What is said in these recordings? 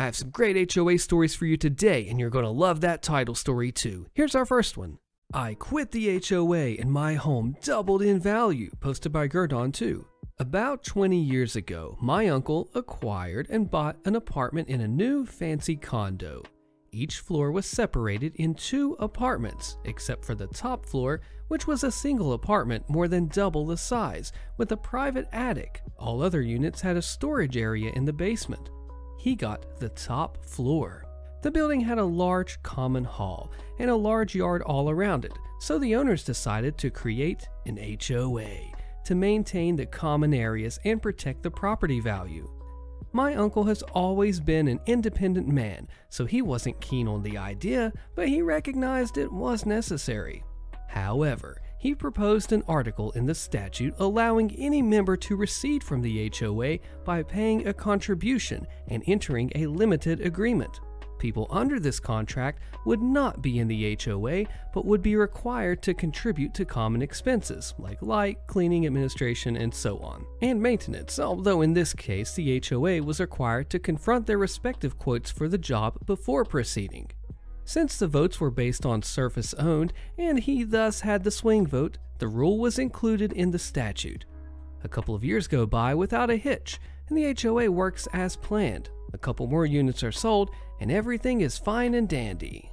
I have some great HOA stories for you today, and you're going to love that title story too. Here's our first one. I quit the HOA and my home doubled in value, posted by Gerdon 2. About 20 years ago, my uncle acquired and bought an apartment in a new fancy condo. Each floor was separated in 2 apartments, except for the top floor, which was a single apartment more than double the size, with a private attic. All other units had a storage area in the basement. He got the top floor. The building had a large common hall and a large yard all around it, so the owners decided to create an HOA to maintain the common areas and protect the property value. My uncle has always been an independent man, so he wasn't keen on the idea, but he recognized it was necessary. However, he proposed an article in the statute allowing any member to recede from the HOA by paying a contribution and entering a limited agreement. People under this contract would not be in the HOA, but would be required to contribute to common expenses like light, cleaning, administration, and so on, and maintenance, although in this case the HOA was required to confront their respective quotes for the job before proceeding. Since the votes were based on surface owned, and he thus had the swing vote, the rule was included in the statute. A couple of years go by without a hitch, and the HOA works as planned. A couple more units are sold, and everything is fine and dandy.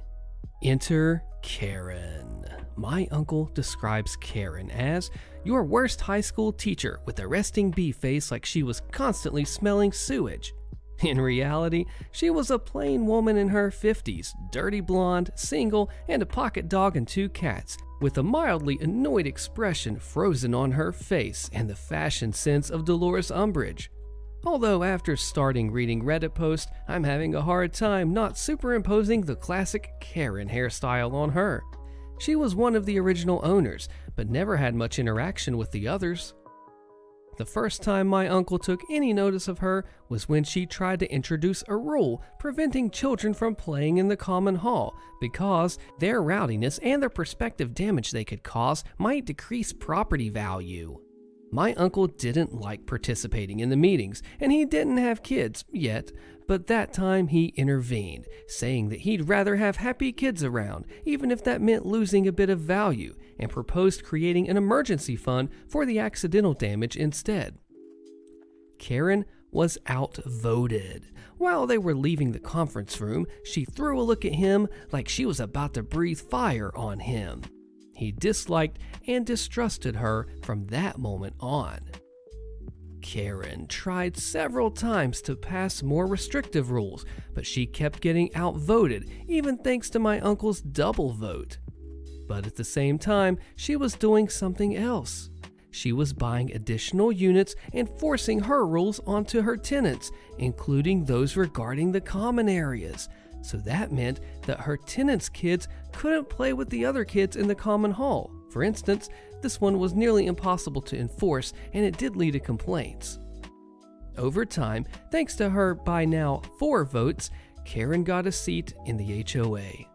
Enter Karen. My uncle describes Karen as your worst high school teacher with a resting bee face like she was constantly smelling sewage. In reality, she was a plain woman in her 50s, dirty blonde, single, and a pocket dog and 2 cats, with a mildly annoyed expression frozen on her face and the fashion sense of Dolores Umbridge. Although after starting reading Reddit posts, I'm having a hard time not superimposing the classic Karen hairstyle on her. She was one of the original owners, but never had much interaction with the others. The first time my uncle took any notice of her was when she tried to introduce a rule preventing children from playing in the common hall because their rowdiness and the prospective damage they could cause might decrease property value. My uncle didn't like participating in the meetings, and he didn't have kids yet, but that time he intervened, saying that he'd rather have happy kids around, even if that meant losing a bit of value, and proposed creating an emergency fund for the accidental damage instead. Karen was outvoted. While they were leaving the conference room, she threw a look at him like she was about to breathe fire on him. He disliked and distrusted her from that moment on. Karen tried several times to pass more restrictive rules, but she kept getting outvoted, even thanks to my uncle's double vote. But at the same time, she was doing something else. She was buying additional units and forcing her rules onto her tenants, including those regarding the common areas. So that meant that her tenants' kids couldn't play with the other kids in the common hall. For instance, this one was nearly impossible to enforce, and it did lead to complaints. Over time, thanks to her by now 4 votes, Karen got a seat in the HOA.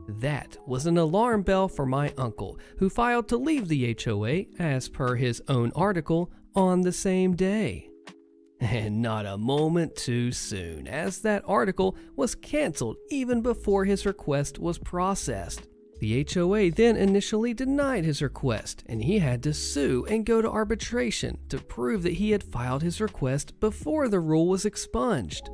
That was an alarm bell for my uncle, who filed to leave the HOA, as per his own article, on the same day. And not a moment too soon, as that article was canceled even before his request was processed. The HOA then initially denied his request, and he had to sue and go to arbitration to prove that he had filed his request before the rule was expunged.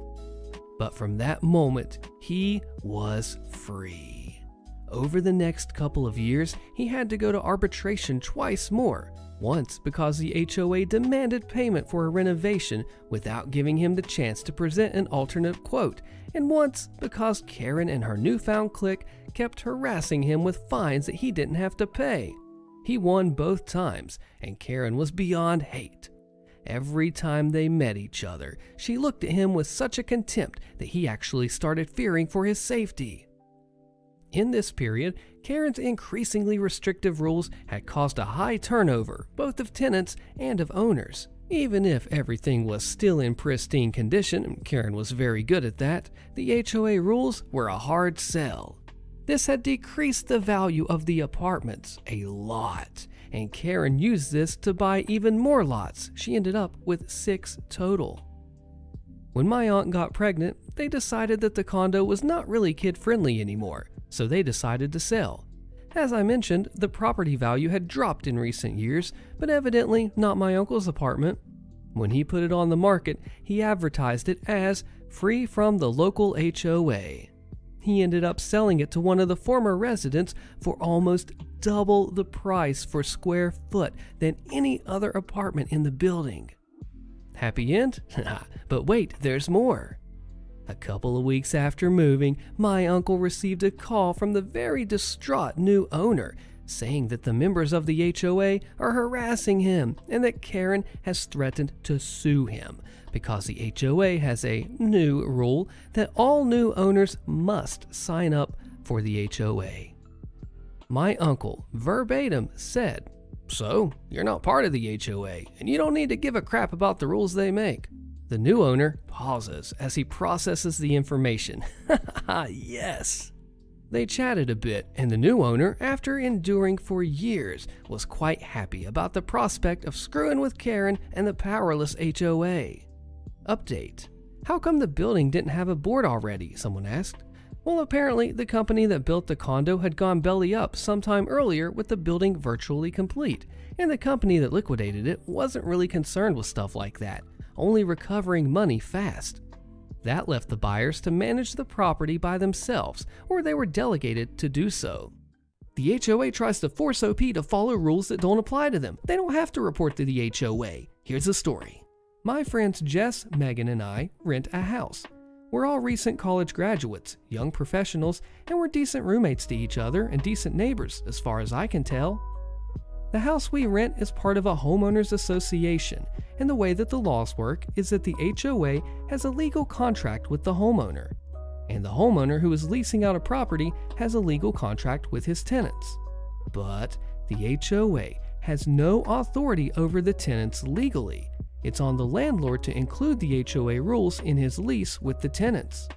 But from that moment, he was free. Over the next couple of years, he had to go to arbitration twice more. Once because the HOA demanded payment for a renovation without giving him the chance to present an alternate quote, and once because Karen and her newfound clique kept harassing him with fines that he didn't have to pay. He won both times, and Karen was beyond hate. Every time they met each other, she looked at him with such a contempt that he actually started fearing for his safety. In this period, Karen's increasingly restrictive rules had caused a high turnover, both of tenants and of owners. Even if everything was still in pristine condition, and Karen was very good at that, the HOA rules were a hard sell. This had decreased the value of the apartments a lot, and Karen used this to buy even more lots. She ended up with 6 total. When my aunt got pregnant, they decided that the condo was not really kid-friendly anymore, so they decided to sell. As I mentioned, the property value had dropped in recent years, but evidently not my uncle's apartment. When he put it on the market, he advertised it as free from the local HOA. He ended up selling it to one of the former residents for almost double the price for square foot than any other apartment in the building. Happy end? But wait, there's more. A couple of weeks after moving, my uncle received a call from the very distraught new owner saying that the members of the HOA are harassing him and that Karen has threatened to sue him because the HOA has a new rule that all new owners must sign up for the HOA. My uncle verbatim said, "So, you're not part of the HOA, and you don't need to give a crap about the rules they make." The new owner pauses as he processes the information. Yes. They chatted a bit, and the new owner, after enduring for years, was quite happy about the prospect of screwing with Karen and the powerless HOA. Update. How come the building didn't have a board already? Someone asked. Well, apparently the company that built the condo had gone belly up sometime earlier with the building virtually complete, and the company that liquidated it wasn't really concerned with stuff like that, only recovering money fast. That left the buyers to manage the property by themselves, or they were delegated to do so. The HOA tries to force OP to follow rules that don't apply to them. They don't have to report to the HOA. Here's the story. My friends Jess, Megan, and I rent a house. We're all recent college graduates, young professionals, and we're decent roommates to each other and decent neighbors, as far as I can tell. The house we rent is part of a homeowners association, and the way that the laws work is that the HOA has a legal contract with the homeowner, and the homeowner who is leasing out a property has a legal contract with his tenants. But the HOA has no authority over the tenants legally. It's on the landlord to include the HOA rules in his lease with the tenants.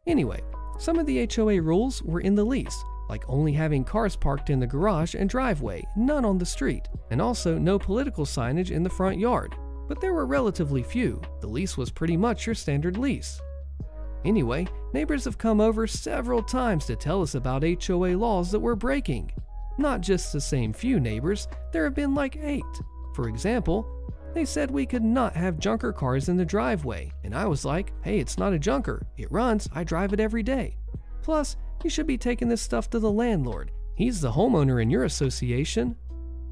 Anyway, some of the HOA rules were in the lease, like only having cars parked in the garage and driveway, none on the street, and also no political signage in the front yard. But there were relatively few. The lease was pretty much your standard lease. Anyway, neighbors have come over several times to tell us about HOA laws that we're breaking. Not just the same few neighbors, there have been like 8. For example, they said we could not have junker cars in the driveway, and I was like, hey, it's not a junker. It runs, I drive it every day. Plus, you should be taking this stuff to the landlord. He's the homeowner in your association.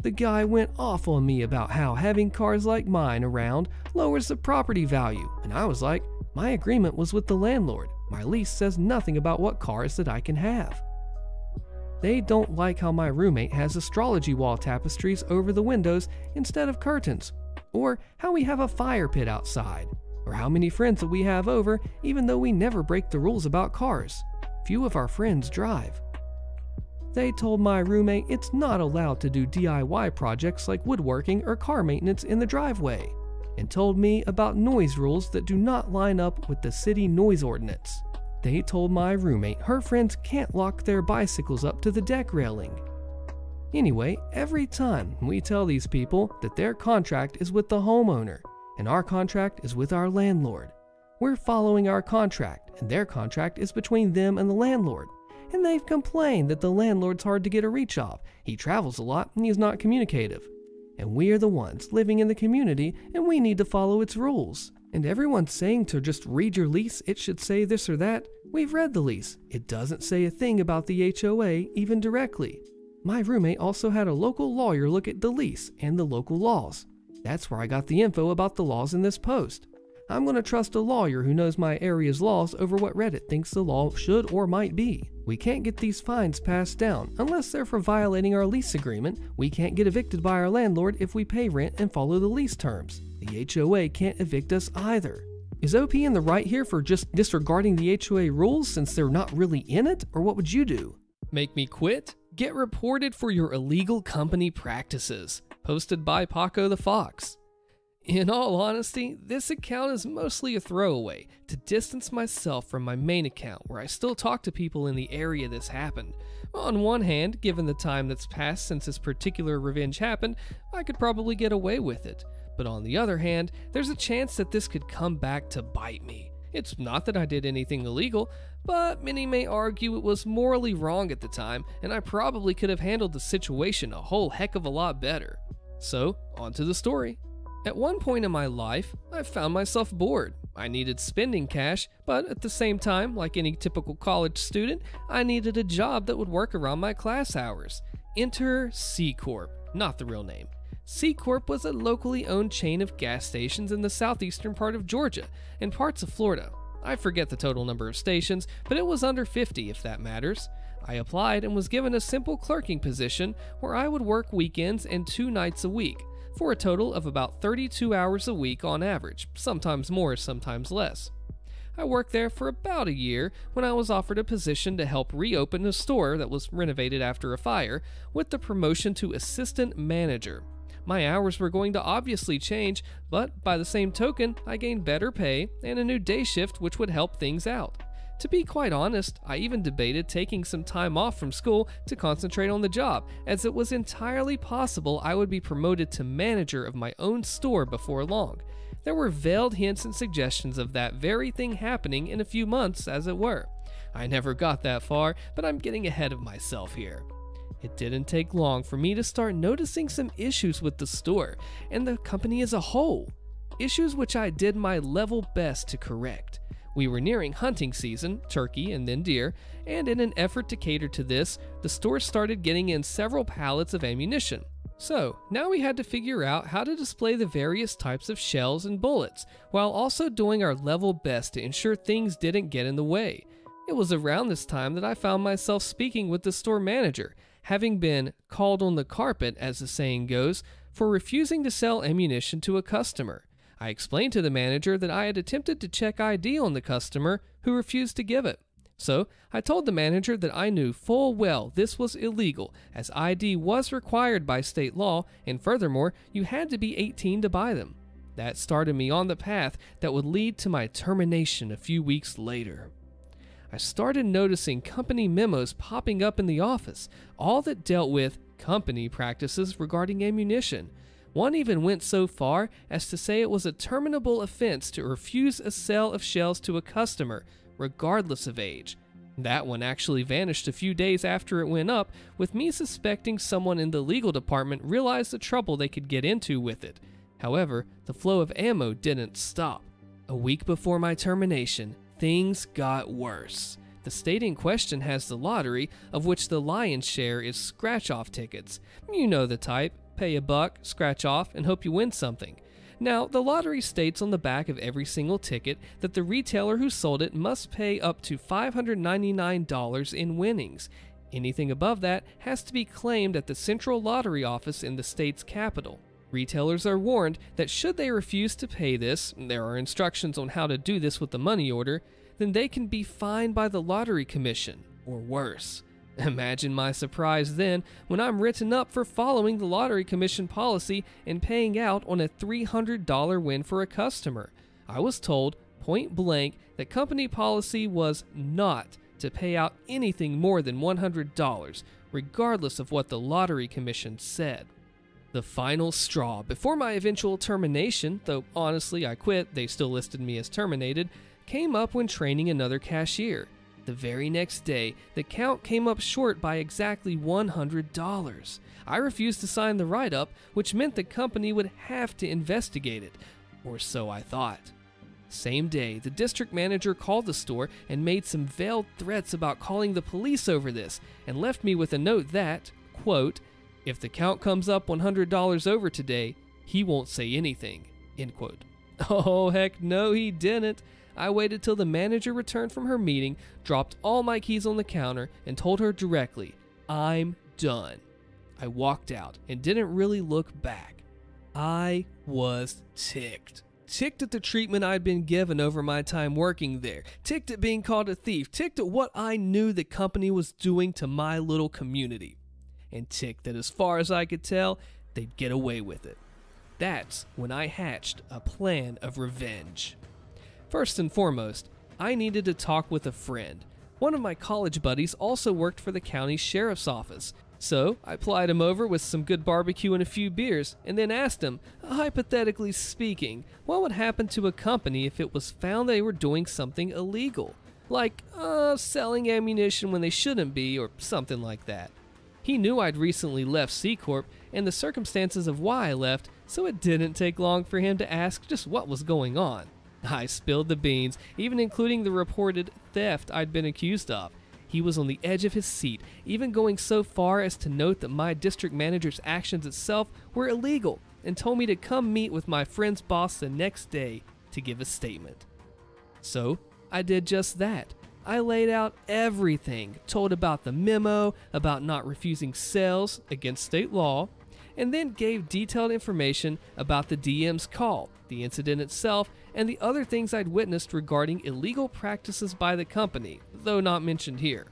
The guy went off on me about how having cars like mine around lowers the property value, and I was like, my agreement was with the landlord. My lease says nothing about what cars that I can have. They don't like how my roommate has astrology wall tapestries over the windows instead of curtains, or how we have a fire pit outside, or how many friends that we have over even though we never break the rules about cars. Few of our friends drive. They told my roommate it's not allowed to do DIY projects like woodworking or car maintenance in the driveway, and told me about noise rules that do not line up with the city noise ordinance. They told my roommate her friends can't lock their bicycles up to the deck railing. Anyway, every time we tell these people that their contract is with the homeowner and our contract is with our landlord, we're following our contract and their contract is between them and the landlord. And they've complained that the landlord's hard to get a reach of. He travels a lot and he's not communicative. And we are the ones living in the community and we need to follow its rules. And everyone's saying to just read your lease, it should say this or that. We've read the lease. It doesn't say a thing about the HOA even directly. My roommate also had a local lawyer look at the lease and the local laws. That's where I got the info about the laws in this post. I'm going to trust a lawyer who knows my area's laws over what Reddit thinks the law should or might be. We can't get these fines passed down unless they're for violating our lease agreement. We can't get evicted by our landlord if we pay rent and follow the lease terms. The HOA can't evict us either. Is OP in the right here for just disregarding the HOA rules since they're not really in it, or what would you do? Make me quit? Get reported for your illegal company practices. Posted by Paco the Fox. In all honesty, this account is mostly a throwaway to distance myself from my main account where I still talk to people in the area this happened. On one hand, given the time that's passed since this particular revenge happened, I could probably get away with it. But on the other hand, there's a chance that this could come back to bite me. It's not that I did anything illegal, but many may argue it was morally wrong at the time, and I probably could have handled the situation a whole heck of a lot better. So, on to the story. At one point in my life, I found myself bored. I needed spending cash, but at the same time, like any typical college student, I needed a job that would work around my class hours. Enter C Corp, not the real name. C Corp was a locally owned chain of gas stations in the southeastern part of Georgia and parts of Florida. I forget the total number of stations, but it was under 50 if that matters. I applied and was given a simple clerking position where I would work weekends and 2 nights a week, for a total of about 32 hours a week on average, sometimes more, sometimes less. I worked there for about a year when I was offered a position to help reopen a store that was renovated after a fire, with the promotion to assistant manager. My hours were going to obviously change, but by the same token, I gained better pay and a new day shift which would help things out. To be quite honest, I even debated taking some time off from school to concentrate on the job, as it was entirely possible I would be promoted to manager of my own store before long. There were veiled hints and suggestions of that very thing happening in a few months, as it were. I never got that far, but I'm getting ahead of myself here. It didn't take long for me to start noticing some issues with the store and the company as a whole. Issues which I did my level best to correct. We were nearing hunting season, turkey and then deer, and in an effort to cater to this, the store started getting in several pallets of ammunition. So, now we had to figure out how to display the various types of shells and bullets, while also doing our level best to ensure things didn't get in the way. It was around this time that I found myself speaking with the store manager, having been called on the carpet, as the saying goes, for refusing to sell ammunition to a customer. I explained to the manager that I had attempted to check ID on the customer, who refused to give it. So, I told the manager that I knew full well this was illegal, as ID was required by state law, and furthermore, you had to be 18 to buy them. That started me on the path that would lead to my termination a few weeks later. I started noticing company memos popping up in the office, all that dealt with company practices regarding ammunition. One even went so far as to say it was a terminable offense to refuse a sale of shells to a customer, regardless of age. That one actually vanished a few days after it went up, with me suspecting someone in the legal department realized the trouble they could get into with it. However, the flow of ammo didn't stop. A week before my termination, things got worse. The state in question has the lottery, of which the lion's share is scratch-off tickets. You know the type. Pay $1, scratch off, and hope you win something. Now, the lottery states on the back of every single ticket that the retailer who sold it must pay up to $599 in winnings. Anything above that has to be claimed at the central lottery office in the state's capital. Retailers are warned that should they refuse to pay this, there are instructions on how to do this with the money order, then they can be fined by the lottery commission, or worse. Imagine my surprise then when I'm written up for following the lottery commission policy and paying out on a $300 win for a customer. I was told, point blank, that company policy was not to pay out anything more than $100, regardless of what the lottery commission said. The final straw before my eventual termination, though honestly I quit, they still listed me as terminated, came up when training another cashier. The very next day, the count came up short by exactly $100. I refused to sign the write-up, which meant the company would have to investigate it, or so I thought. Same day, the district manager called the store and made some veiled threats about calling the police over this, and left me with a note that, quote, if the count comes up $100 over today, he won't say anything, end quote. Oh, heck no, he didn't. I waited till the manager returned from her meeting, dropped all my keys on the counter, and told her directly, I'm done. I walked out and didn't really look back. I was ticked. Ticked at the treatment I'd been given over my time working there, ticked at being called a thief, ticked at what I knew the company was doing to my little community, and ticked that as far as I could tell, they'd get away with it. That's when I hatched a plan of revenge. First and foremost, I needed to talk with a friend. One of my college buddies also worked for the county sheriff's office, So I plied him over with some good barbecue and a few beers, and then asked him, hypothetically speaking, what would happen to a company if it was found they were doing something illegal, like selling ammunition when they shouldn't be, or something like that. He knew I'd recently left C Corp and the circumstances of why I left, so it didn't take long for him to ask just what was going on. I spilled the beans, even including the reported theft I'd been accused of. He was on the edge of his seat, even going so far as to note that my district manager's actions itself were illegal, and told me to come meet with my friend's boss the next day to give a statement. So I did just that. I laid out everything, told about the memo, about not refusing sales against state law, and then gave detailed information about the DM's call, the incident itself, and the other things I'd witnessed regarding illegal practices by the company, though not mentioned here.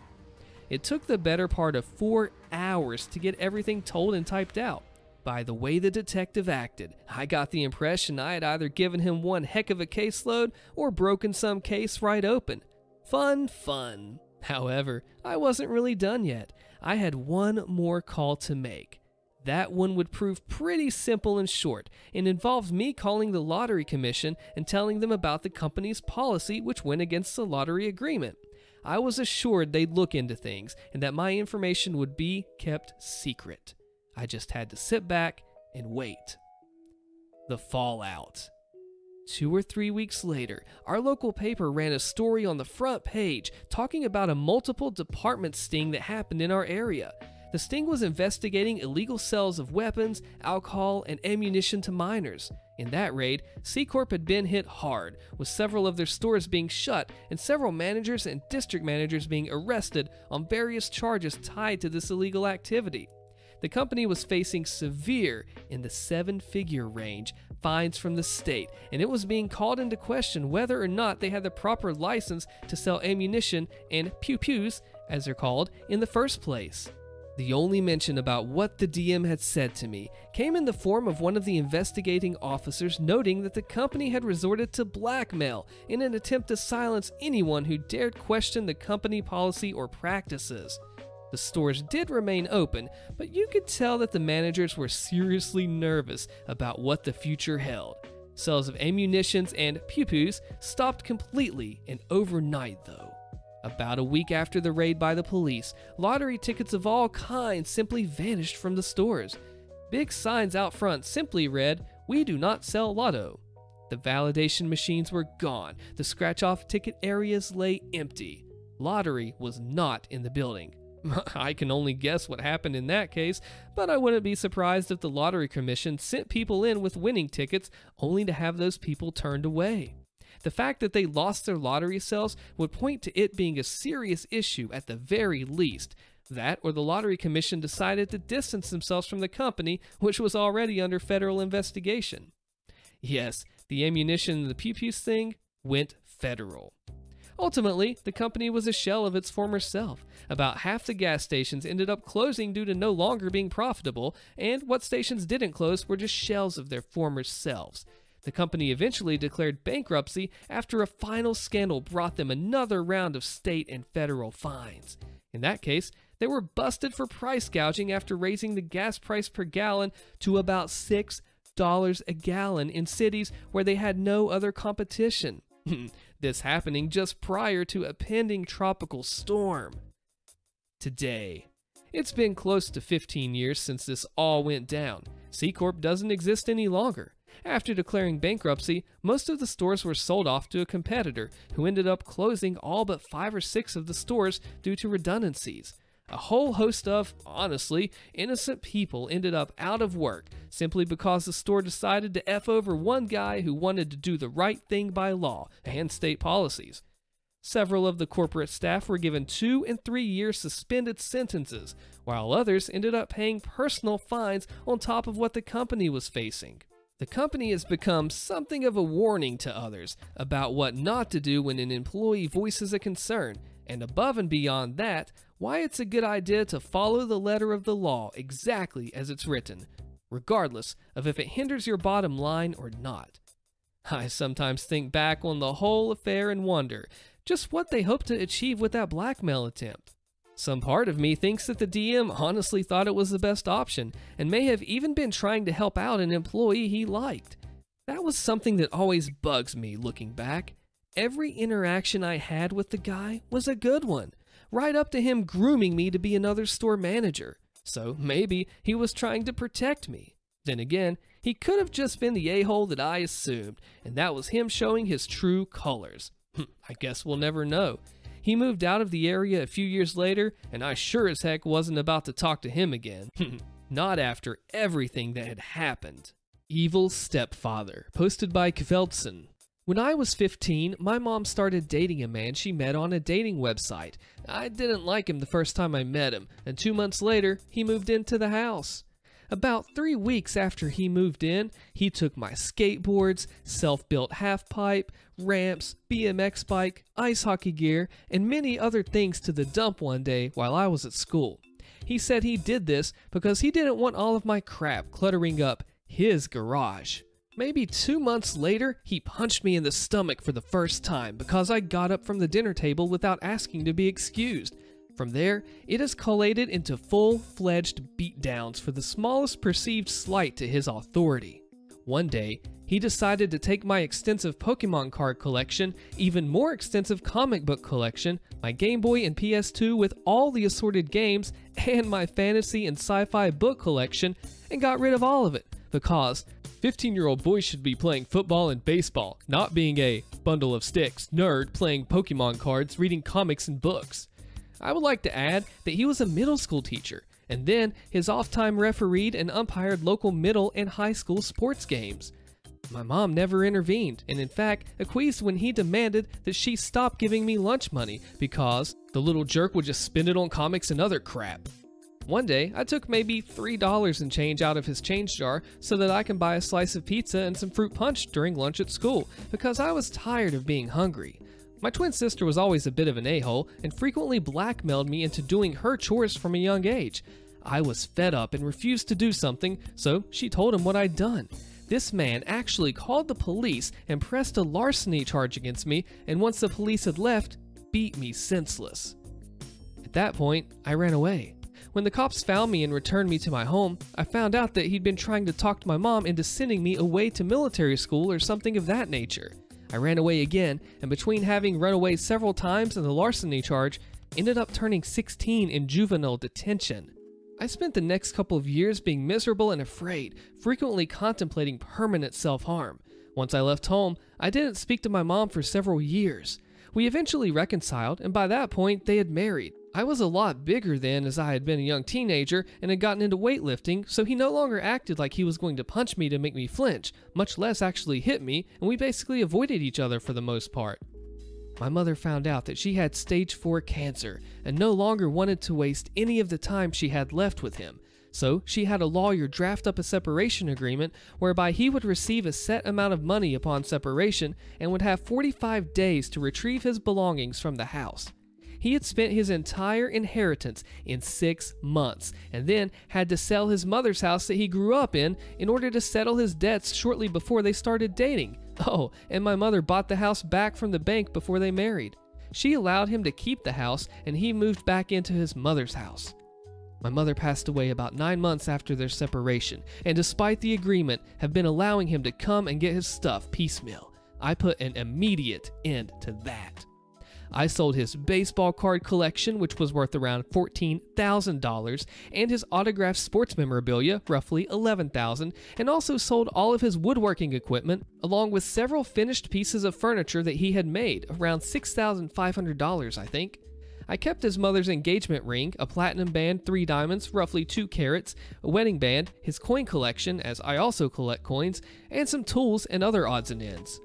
It took the better part of 4 hours to get everything told and typed out. By the way the detective acted, I got the impression I had either given him one heck of a caseload or broken some case right open. Fun. However, I wasn't really done yet. I had one more call to make. That one would prove pretty simple and short, and involved me calling the Lottery Commission and telling them about the company's policy which went against the lottery agreement. I was assured they'd look into things and that my information would be kept secret. I just had to sit back and wait. The fallout. 2 or 3 weeks later, our local paper ran a story on the front page talking about a multiple department sting that happened in our area. The sting was investigating illegal sales of weapons, alcohol, and ammunition to minors. In that raid, C Corp had been hit hard, with several of their stores being shut and several managers and district managers being arrested on various charges tied to this illegal activity. The company was facing severe, in the 7-figure range, fines from the state, and it was being called into question whether or not they had the proper license to sell ammunition and pew-pews, as they're called, in the first place. The only mention about what the DM had said to me came in the form of one of the investigating officers noting that the company had resorted to blackmail in an attempt to silence anyone who dared question the company policy or practices. The stores did remain open, but you could tell that the managers were seriously nervous about what the future held. Sales of ammunitions and pew-pews stopped completely and overnight though. About a week after the raid by the police, lottery tickets of all kinds simply vanished from the stores. Big signs out front simply read, "We do not sell lotto." The validation machines were gone. The scratch-off ticket areas lay empty. Lottery was not in the building. I can only guess what happened in that case, but I wouldn't be surprised if the Lottery Commission sent people in with winning tickets only to have those people turned away. The fact that they lost their lottery sales would point to it being a serious issue at the very least. That or the Lottery Commission decided to distance themselves from the company, which was already under federal investigation. Yes, the ammunition and the pew-pews thing went federal. Ultimately, the company was a shell of its former self. About half the gas stations ended up closing due to no longer being profitable, and what stations didn't close were just shells of their former selves. The company eventually declared bankruptcy after a final scandal brought them another round of state and federal fines. In that case, they were busted for price gouging after raising the gas price per gallon to about $6 a gallon in cities where they had no other competition. This happening just prior to a pending tropical storm. Today, it's been close to 15 years since this all went down. C Corp doesn't exist any longer. After declaring bankruptcy, most of the stores were sold off to a competitor who ended up closing all but 5 or 6 of the stores due to redundancies. A whole host of, honestly, innocent people ended up out of work simply because the store decided to F over one guy who wanted to do the right thing by law and state policies. Several of the corporate staff were given 2 and 3 year suspended sentences, while others ended up paying personal fines on top of what the company was facing. The company has become something of a warning to others about what not to do when an employee voices a concern, and above and beyond that, why it's a good idea to follow the letter of the law exactly as it's written, regardless of if it hinders your bottom line or not. I sometimes think back on the whole affair and wonder just what they hoped to achieve with that blackmail attempt. Some part of me thinks that the DM honestly thought it was the best option and may have even been trying to help out an employee he liked. That was something that always bugs me looking back. Every interaction I had with the guy was a good one, right up to him grooming me to be another store manager. So maybe he was trying to protect me. Then again, he could have just been the a-hole that I assumed, and that was him showing his true colors. I guess we'll never know. He moved out of the area a few years later, and I sure as heck wasn't about to talk to him again. Not after everything that had happened. Evil Stepfather, posted by Kveldson. When I was 15, my mom started dating a man she met on a dating website. I didn't like him the first time I met him, and 2 months later, he moved into the house. About 3 weeks after he moved in, he took my skateboards, self-built half-pipe, ramps, BMX bike, ice hockey gear, and many other things to the dump one day while I was at school. He said he did this because he didn't want all of my crap cluttering up his garage. Maybe 2 months later, he punched me in the stomach for the first time because I got up from the dinner table without asking to be excused. From there, it escalated into full-fledged beatdowns for the smallest perceived slight to his authority. One day, he decided to take my extensive Pokemon card collection, even more extensive comic book collection, my Game Boy and PS2 with all the assorted games, and my fantasy and sci-fi book collection, and got rid of all of it, because 15-year-old boys should be playing football and baseball, not being a bundle of sticks nerd playing Pokemon cards, reading comics and books. I would like to add that he was a middle school teacher, and then his off-time refereed and umpired local middle and high school sports games. My mom never intervened, and in fact acquiesced when he demanded that she stop giving me lunch money because the little jerk would just spend it on comics and other crap. One day, I took maybe $3 and change out of his change jar so that I can buy a slice of pizza and some fruit punch during lunch at school because I was tired of being hungry. My twin sister was always a bit of an a-hole and frequently blackmailed me into doing her chores from a young age. I was fed up and refused to do something, so she told him what I'd done. This man actually called the police and pressed a larceny charge against me, and once the police had left, beat me senseless. At that point, I ran away. When the cops found me and returned me to my home, I found out that he'd been trying to talk to my mom into sending me away to military school or something of that nature. I ran away again, and between having run away several times and the larceny charge, ended up turning 16 in juvenile detention. I spent the next couple of years being miserable and afraid, frequently contemplating permanent self-harm. Once I left home, I didn't speak to my mom for several years. We eventually reconciled, and by that point, they had married. I was a lot bigger then, as I had been a young teenager and had gotten into weightlifting, so he no longer acted like he was going to punch me to make me flinch, much less actually hit me, and we basically avoided each other for the most part. My mother found out that she had stage 4 cancer and no longer wanted to waste any of the time she had left with him. So she had a lawyer draft up a separation agreement whereby he would receive a set amount of money upon separation and would have 45 days to retrieve his belongings from the house. He had spent his entire inheritance in 6 months and then had to sell his mother's house that he grew up in order to settle his debts shortly before they started dating. Oh, and my mother bought the house back from the bank before they married. She allowed him to keep the house and he moved back into his mother's house. My mother passed away about 9 months after their separation, and despite the agreement, have been allowing him to come and get his stuff piecemeal. I put an immediate end to that. I sold his baseball card collection, which was worth around $14,000, and his autographed sports memorabilia, roughly $11,000, and also sold all of his woodworking equipment, along with several finished pieces of furniture that he had made, around $6,500, I think. I kept his mother's engagement ring, a platinum band, 3 diamonds, roughly 2 carats, a wedding band, his coin collection, as I also collect coins, and some tools and other odds and ends.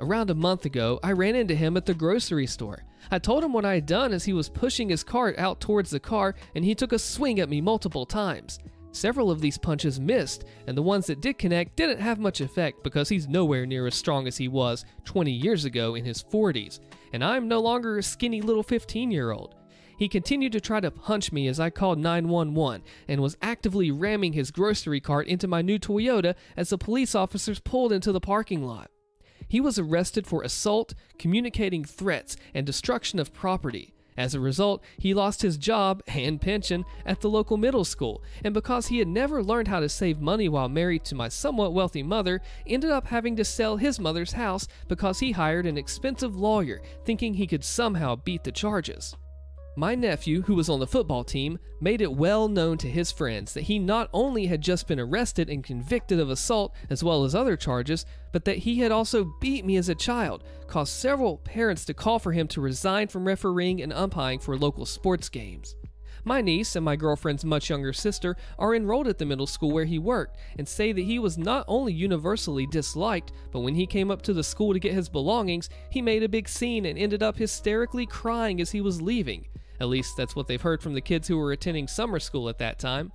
Around a month ago, I ran into him at the grocery store. I told him what I had done as he was pushing his cart out towards the car, and he took a swing at me multiple times. Several of these punches missed, and the ones that did connect didn't have much effect because he's nowhere near as strong as he was 20 years ago in his 40s, and I'm no longer a skinny little 15-year-old. He continued to try to punch me as I called 911 and was actively ramming his grocery cart into my new Toyota as the police officers pulled into the parking lot. He was arrested for assault, communicating threats, and destruction of property. As a result, he lost his job and pension at the local middle school, and because he had never learned how to save money while married to my somewhat wealthy mother, ended up having to sell his mother's house because he hired an expensive lawyer, thinking he could somehow beat the charges. My nephew, who was on the football team, made it well known to his friends that he not only had just been arrested and convicted of assault as well as other charges, but that he had also beat me as a child, caused several parents to call for him to resign from refereeing and umpiring for local sports games. My niece and my girlfriend's much younger sister are enrolled at the middle school where he worked and say that he was not only universally disliked, but when he came up to the school to get his belongings, he made a big scene and ended up hysterically crying as he was leaving. At least that's what they've heard from the kids who were attending summer school at that time.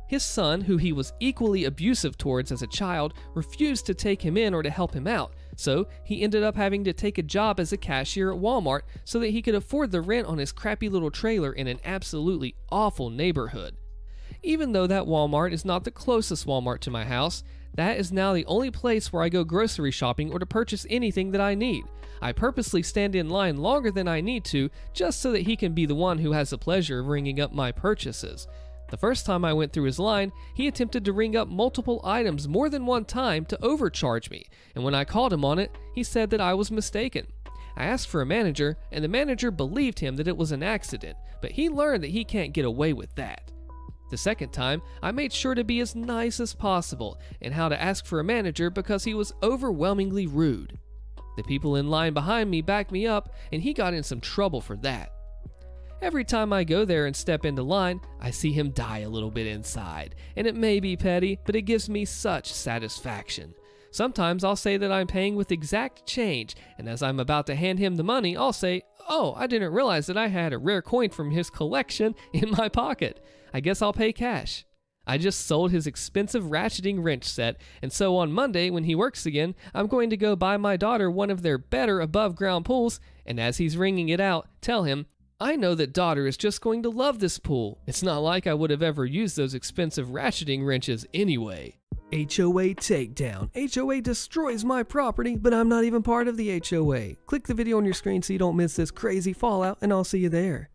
His son, who he was equally abusive towards as a child, refused to take him in or to help him out, so he ended up having to take a job as a cashier at Walmart so that he could afford the rent on his crappy little trailer in an absolutely awful neighborhood. Even though that Walmart is not the closest Walmart to my house, that is now the only place where I go grocery shopping or to purchase anything that I need. I purposely stand in line longer than I need to, just so that he can be the one who has the pleasure of ringing up my purchases. The first time I went through his line, he attempted to ring up multiple items more than one time to overcharge me, and when I called him on it, he said that I was mistaken. I asked for a manager, and the manager believed him that it was an accident, but he learned that he can't get away with that. The second time, I made sure to be as nice as possible and how to ask for a manager because he was overwhelmingly rude. The people in line behind me backed me up, and he got in some trouble for that. Every time I go there and step into line, I see him die a little bit inside, and it may be petty, but it gives me such satisfaction. Sometimes I'll say that I'm paying with exact change, and as I'm about to hand him the money, I'll say, "Oh, I didn't realize that I had a rare coin from his collection in my pocket. I guess I'll pay cash." I just sold his expensive ratcheting wrench set, and so on Monday when he works again, I'm going to go buy my daughter one of their better above-ground pools, and as he's ringing it out, tell him, "I know that daughter is just going to love this pool. It's not like I would have ever used those expensive ratcheting wrenches anyway." HOA takedown. HOA destroys my property, but I'm not even part of the HOA. Click the video on your screen so you don't miss this crazy fallout, and I'll see you there.